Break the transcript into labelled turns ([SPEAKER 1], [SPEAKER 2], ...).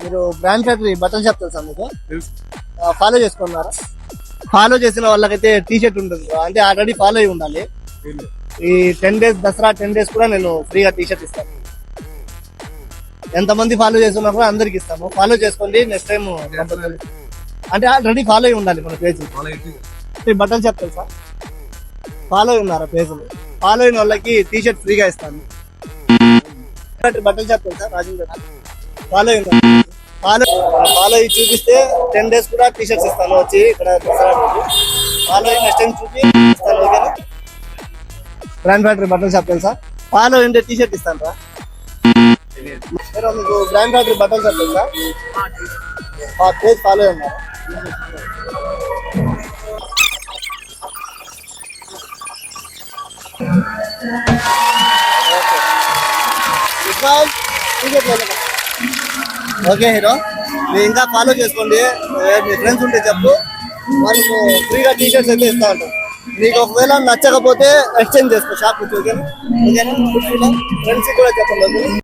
[SPEAKER 1] మీరు brand factory బట్టల shop తెలుసా మీకు?
[SPEAKER 2] తెలుసు.
[SPEAKER 1] ఫాలో చేసుకున్నారా? ఫాలో చేసిన వాళ్ళకైతే టీ షర్ట్ ఉంటుంది, అంటే ఆల్రెడీ ఫాలో అయి ఉండాలి. ఈ 10 days దసరా 10 days కూడా నేను ఫ్రీగా టీ షర్ట్ ఇస్తాను. ఎంతమంది ఫాలో చేస్తున్నా కూడా అందరికి ఇస్తాము. ఫాలో చేసుకోండి, నెక్స్ట్ టైం అంటే ఆల్రెడీ ఫాలో అయి ఉండాలి మన పేజ్. బట్టల షాప్ తెలుసా? ఫాలో అయి ఉన్నారా పేజ్? ఫాలో అయిన వాళ్ళకి టీ షర్ట్ ఫ్రీగా ఇస్తాను. బట్టల షాప్ తెలుసా? రాజేంద్ర ఫాలో అయి ఉన్నారు. ఫాలో అయ్యి చూపిస్తే 10 days కూడా టీ షర్ట్స్ ఇస్తాను. వచ్చి ఇక్కడ ఫాలో అయ్యి నెక్స్ట్ టైం చూపి ఇస్తాను. ఓకేనా? బ్రాండ్ ఫ్యాక్టరీ బట్టల షాప్ తెలుసా? ఫాలో అయింటే టీ షర్ట్ ఇస్తాను రా. మీకు బ్రాండ్ ఫ్యాక్టరీ బట్టల షాప్ తెలుసా? పేజ్ ఫాలో అయి ఉన్నారు. ఓకే హీరో, మీరు ఇంకా ఫాలో చేసుకోండి. మీ ఫ్రెండ్స్ ఉంటే చెప్పు, వాళ్ళకు ఫ్రీగా టీ షర్ట్స్ అయితే ఇస్తా ఉంటాం. మీకు ఒకవేళ నచ్చకపోతే ఎక్స్చేంజ్ చేసుకో షాప్ నుంచి. ఓకేనా? ఫ్రెండ్స్ కూడా చెప్పండి.